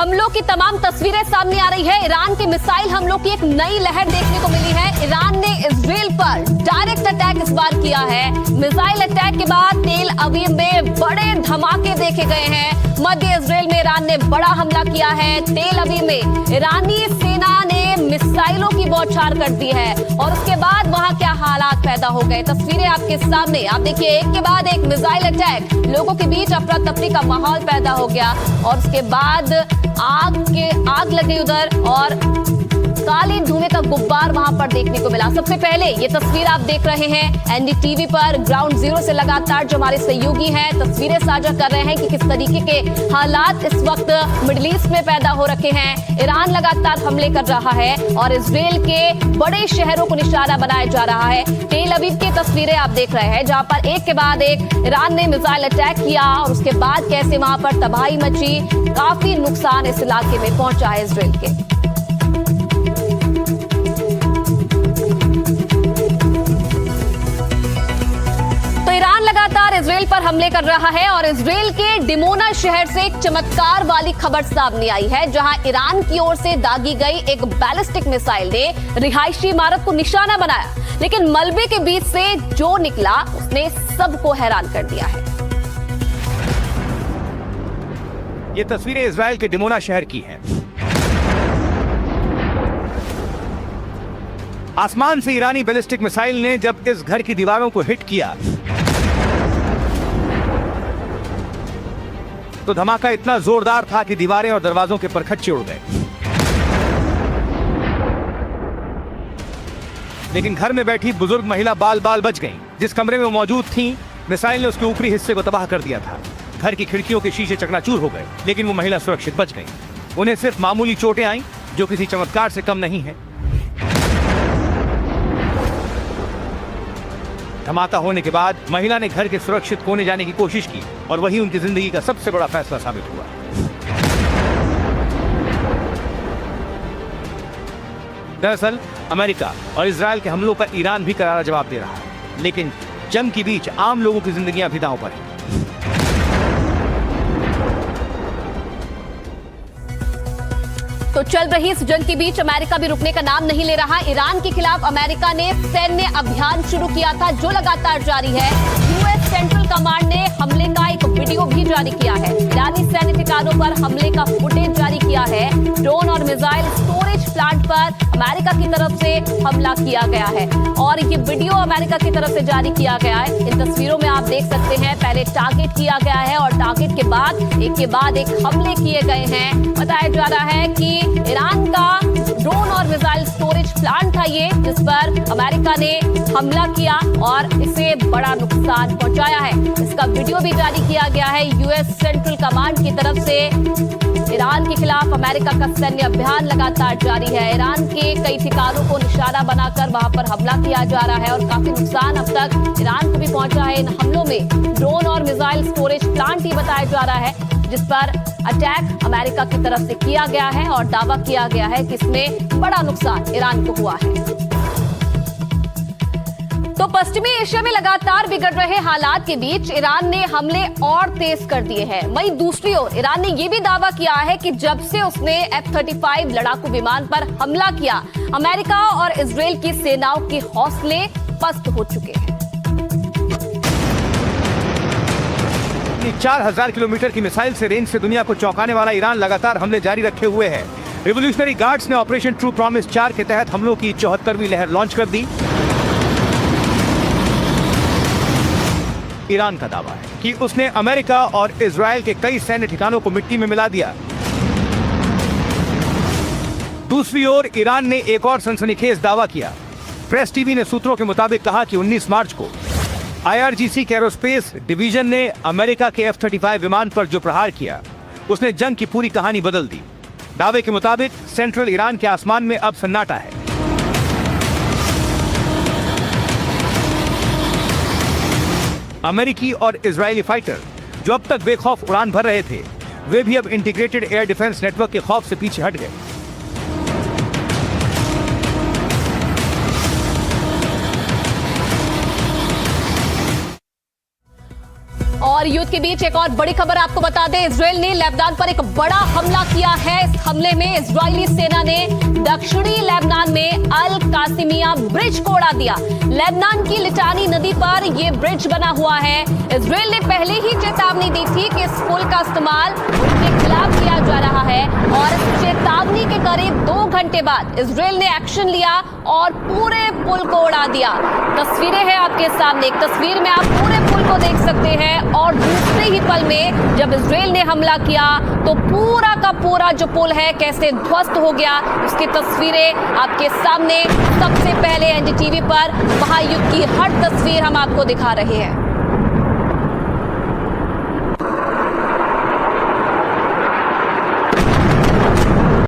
हमलों की तमाम तस्वीरें सामने आ रही है। ईरान के मिसाइल हमलों की एक नई लहर देखने को मिली है। ईरान ने इजराइल पर डायरेक्ट अटैक इस बार किया है। मिसाइल अटैक के बाद तेल अवीव में बड़े धमाके देखे गए हैं। मध्य इजराइल में ईरान ने बड़ा हमला किया है। तेल अवीव में ईरानी सेना ने मिसाइलों की बौछार कर दी है और उसके बाद वहां क्या हालात पैदा हो गए, तस्वीरें आपके सामने। आप देखिए, एक के बाद एक मिसाइल अटैक, लोगों के बीच अफरा तफरी का माहौल पैदा हो गया और उसके बाद आग लगी उधर और काले धुएं का गुब्बार वहां पर देखने को मिला। सबसे पहले ये तस्वीर आप देख रहे हैं एनडीटीवी पर। ग्राउंड जीरो से लगातार जो हमारे सहयोगी हैं तस्वीरें साझा कर रहे हैं कि किस तरीके के हालात इस वक्त मिडिल ईस्ट में पैदा हो रखे हैं। ईरान लगातार हमले कर रहा है और इजराइल के बड़े शहरों को निशाना बनाया जा रहा है। तेल अवीव की तस्वीरें आप देख रहे हैं जहां पर एक के बाद एक ईरान ने मिसाइल अटैक किया और उसके बाद कैसे वहां पर तबाही मची, काफी नुकसान इस इलाके में पहुंचा है इजराइल के। लगातार इजराइल पर हमले कर रहा है और इजराइल के डिमोना शहर से एक चमत्कार वाली खबर सामने आई है जहां ईरान की ओर से दागी गई एक बैलिस्टिक मिसाइल ने रिहायशी इमारत को निशाना बनाया, लेकिन मलबे के बीच से जो निकला उसने सबको हैरान कर दिया है। ये तस्वीरें इजराइल के डिमोना शहर की हैं। आसमान से ईरानी बैलिस्टिक मिसाइल ने जब इस घर की दीवारों को हिट किया तो धमाका इतना जोरदार था कि दीवारें और दरवाजों के परखच्चे उड़ गए। लेकिन घर में बैठी बुजुर्ग महिला बाल बाल बच गईं। जिस कमरे में वो मौजूद थीं, मिसाइल ने उसके ऊपरी हिस्से को तबाह कर दिया था। घर की खिड़कियों के शीशे चकनाचूर हो गए, लेकिन वो महिला सुरक्षित बच गई। उन्हें सिर्फ मामूली चोटें आईं, जो किसी चमत्कार से कम नहीं है। धमाका होने के बाद महिला ने घर के सुरक्षित कोने जाने की कोशिश की और वही उनकी जिंदगी का सबसे बड़ा फैसला साबित हुआ। दरअसल अमेरिका और इजराइल के हमलों पर ईरान भी करारा जवाब दे रहा है, लेकिन जंग के बीच आम लोगों की जिंदगियां भी दांव पर हैं। तो चल रही इस जंग के बीच अमेरिका भी रुकने का नाम नहीं ले रहा। ईरान के खिलाफ अमेरिका ने सैन्य अभियान शुरू किया था जो लगातार जारी है। यूएस सेंट्रल कमांड ने हमले का एक वीडियो भी जारी किया है। ईरानी सैन्य ठिकानों पर हमले का फुटेज जारी किया है। ड्रोन और मिसाइल स्टोरेज प्लांट पर अमेरिका की तरफ से हमला किया गया है और ये वीडियो अमेरिका की तरफ से जारी किया गया है। इन तस्वीरों में आप देख सकते हैं पहले टारगेट किया गया है और टारगेट के बाद एक हमले किए गए हैं। बताया जा रहा है कि ईरान का ड्रोन और मिसाइल स्टोरेज प्लांट था ये, जिस पर अमेरिका ने हमला किया और इसे बड़ा नुकसान पहुंचाया है। इसका वीडियो भी जारी किया गया है यूएस सेंट्रल कमांड की तरफ से। ईरान के खिलाफ अमेरिका का सैन्य अभियान लगातार जारी है। ईरान के कई ठिकानों को निशाना बनाकर वहां पर हमला किया जा रहा है और काफी नुकसान अब तक ईरान को भी पहुंचा है। इन हमलों में ड्रोन और मिसाइल स्टोरेज प्लांट ही बताया जा रहा है, जिस पर अटैक अमेरिका की तरफ से किया गया है और दावा किया गया है कि इसमें बड़ा नुकसान ईरान को हुआ है। तो पश्चिमी एशिया में लगातार बिगड़ रहे हालात के बीच ईरान ने हमले और तेज कर दिए हैं। वहीं दूसरी ओर ईरान ने यह भी दावा किया है कि जब से उसने F-35 लड़ाकू विमान पर हमला किया, अमेरिका और इजराइल की सेनाओं के हौसले पस्त हो चुके हैं। 4000 किलोमीटर की मिसाइल से रेंज से दुनिया को चौंकाने वाला ईरान लगातार हमले जारी रखे हुए है। रिवॉल्यूशनरी गार्ड्स ने ऑपरेशन ट्रू प्रॉमिस 4 के तहत हमलों की 74वीं लहर लॉन्च कर दी। ईरान का दावा है कि उसने अमेरिका और इजराइल के कई सैन्य ठिकानों को मिट्टी में मिला दिया। दूसरी ओर ईरान ने एक और सनसनीखेज दावा किया। प्रेस टीवी ने सूत्रों के मुताबिक कहा कि 19 मार्च को IRGC के एरोस्पेस डिवीजन ने अमेरिका के F-35 विमान पर जो प्रहार किया, उसने जंग की पूरी कहानी बदल दी। दावे के मुताबिक सेंट्रल ईरान के आसमान में अब सन्नाटा है। अमेरिकी और इजरायली फाइटर जो अब तक बेखौफ उड़ान भर रहे थे, वे भी अब इंटीग्रेटेड एयर डिफेंस नेटवर्क के खौफ से पीछे हट गए। और और युद्ध के बीच एक और बड़ी खबर आपको बता दें, इजरायल ने लेबनान पर एक बड़ा हमला किया है। इस हमले में इजरायली सेना ने दक्षिणी लेबनान में अल कासिमिया ब्रिज को उड़ा दिया। लेबनान की लिटानी नदी पर यह ब्रिज बना हुआ है। इजरायल ने पहले ही चेतावनी दी थी कि इस पुल का इस्तेमाल उनके खिलाफ किया जा रहा है और इस चेतावनी के करीब 2 घंटे बाद इजरायल ने एक्शन लिया और पूरे पुल को उड़ा दिया। तस्वीरें हैं आपके सामने, एक तस्वीर में आप पूरे पुल को देख सकते हैं और दूसरे ही पल में जब इजरायल ने हमला किया तो पूरा का पूरा जो पुल है कैसे ध्वस्त हो गया, उसकी तस्वीरें आपके सामने सबसे पहले एनडीटीवी पर महायुद्ध की हर तस्वीर हम आपको दिखा रहे हैं।